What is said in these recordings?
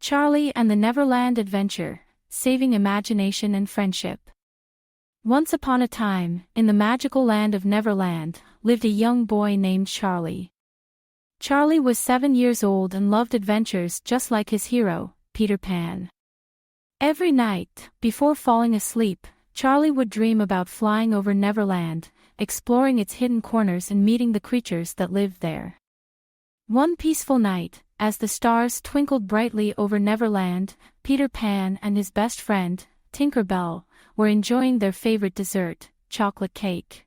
Charlie and the Neverland Adventure, Saving Imagination and Friendship. Once upon a time, in the magical land of Neverland, lived a young boy named Charlie. Charlie was 7 years old and loved adventures just like his hero, Peter Pan. Every night, before falling asleep, Charlie would dream about flying over Neverland, exploring its hidden corners and meeting the creatures that lived there. One peaceful night, as the stars twinkled brightly over Neverland, Peter Pan and his best friend, TinkerBell, were enjoying their favorite dessert, chocolate cake.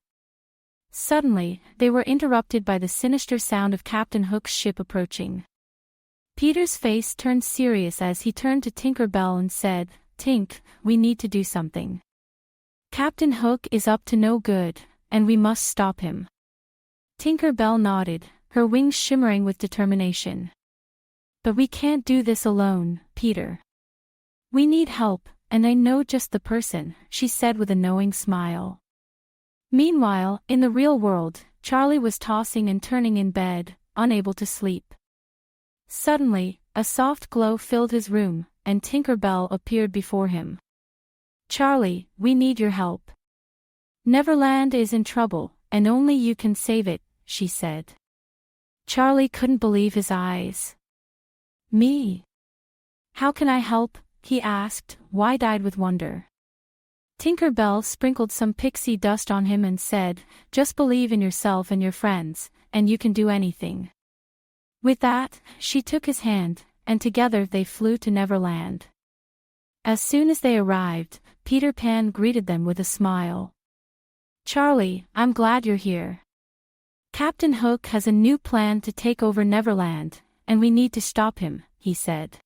Suddenly, they were interrupted by the sinister sound of Captain Hook's ship approaching. Peter's face turned serious as he turned to TinkerBell and said, "Tink, we need to do something. Captain Hook is up to no good, and we must stop him." TinkerBell nodded, her wings shimmering with determination. "But we can't do this alone, Peter. We need help, and I know just the person," she said with a knowing smile. Meanwhile, in the real world, Charlie was tossing and turning in bed, unable to sleep. Suddenly, a soft glow filled his room, and TinkerBell appeared before him. "Charlie, we need your help. Neverland is in trouble, and only you can save it," she said. Charlie couldn't believe his eyes. "Me? How can I help?" he asked, wide-eyed with wonder. TinkerBell sprinkled some pixie dust on him and said, "Just believe in yourself and your friends, and you can do anything." With that, she took his hand, and together they flew to Neverland. As soon as they arrived, Peter Pan greeted them with a smile. "Charlie, I'm glad you're here. Captain Hook has a new plan to take over Neverland, and we need to stop him," he said.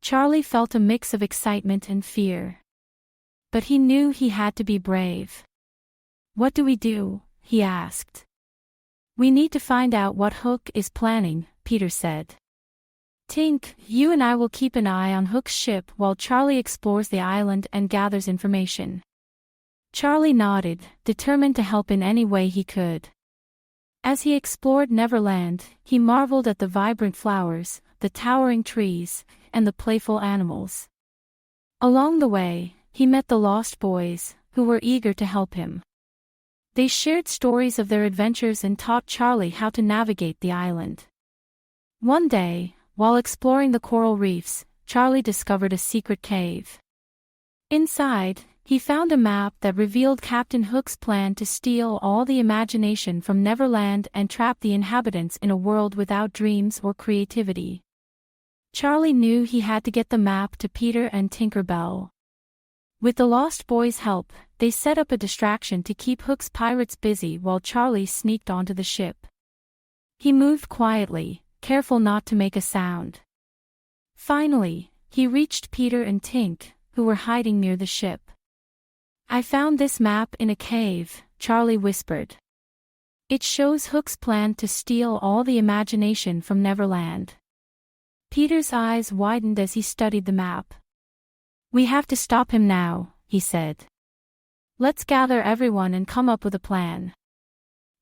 Charlie felt a mix of excitement and fear. But he knew he had to be brave. "What do we do?" he asked. "We need to find out what Hook is planning," Peter said. "Tink, you and I will keep an eye on Hook's ship while Charlie explores the island and gathers information." Charlie nodded, determined to help in any way he could. As he explored Neverland, he marveled at the vibrant flowers, the towering trees, and the playful animals. Along the way, he met the Lost Boys, who were eager to help him. They shared stories of their adventures and taught Charlie how to navigate the island. One day, while exploring the coral reefs, Charlie discovered a secret cave. Inside, he found a map that revealed Captain Hook's plan to steal all the imagination from Neverland and trap the inhabitants in a world without dreams or creativity. Charlie knew he had to get the map to Peter and TinkerBell. With the Lost Boys' help, they set up a distraction to keep Hook's pirates busy while Charlie sneaked onto the ship. He moved quietly, careful not to make a sound. Finally, he reached Peter and Tink, who were hiding near the ship. "I found this map in a cave," Charlie whispered. "It shows Hook's plan to steal all the imagination from Neverland." Peter's eyes widened as he studied the map. "We have to stop him now," he said. "Let's gather everyone and come up with a plan."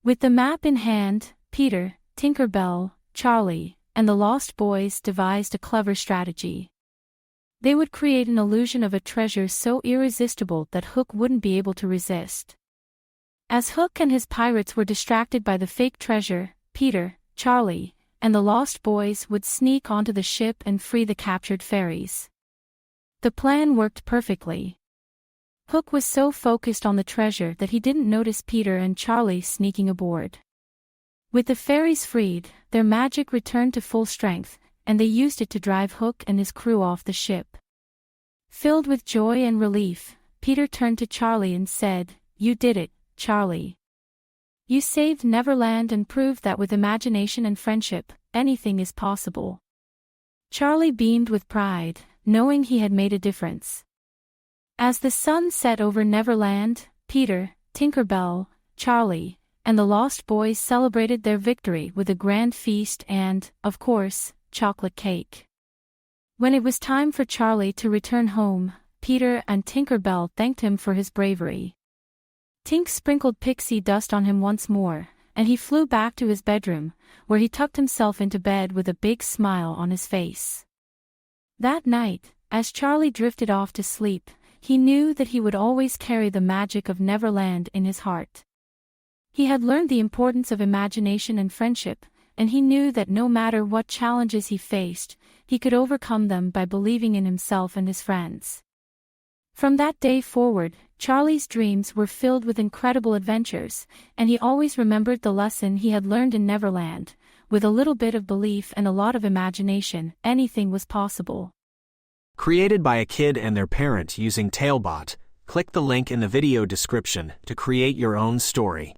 With the map in hand, Peter, TinkerBell, Charlie, and the Lost Boys devised a clever strategy. They would create an illusion of a treasure so irresistible that Hook wouldn't be able to resist. As Hook and his pirates were distracted by the fake treasure, Peter, Charlie, and the Lost Boys would sneak onto the ship and free the captured fairies. The plan worked perfectly. Hook was so focused on the treasure that he didn't notice Peter and Charlie sneaking aboard. With the fairies freed, their magic returned to full strength, and they used it to drive Hook and his crew off the ship. Filled with joy and relief, Peter turned to Charlie and said, "You did it, Charlie. You saved Neverland and proved that with imagination and friendship, anything is possible." Charlie beamed with pride, knowing he had made a difference. As the sun set over Neverland, Peter, TinkerBell, Charlie, and the Lost Boys celebrated their victory with a grand feast and, of course, chocolate cake. When it was time for Charlie to return home, Peter and TinkerBell thanked him for his bravery. Tink sprinkled pixie dust on him once more, and he flew back to his bedroom, where he tucked himself into bed with a big smile on his face. That night, as Charlie drifted off to sleep, he knew that he would always carry the magic of Neverland in his heart. He had learned the importance of imagination and friendship, and he knew that no matter what challenges he faced, he could overcome them by believing in himself and his friends. From that day forward, Charlie's dreams were filled with incredible adventures, and he always remembered the lesson he had learned in Neverland. With a little bit of belief and a lot of imagination, anything was possible. Created by a kid and their parent using Talebot, click the link in the video description to create your own story.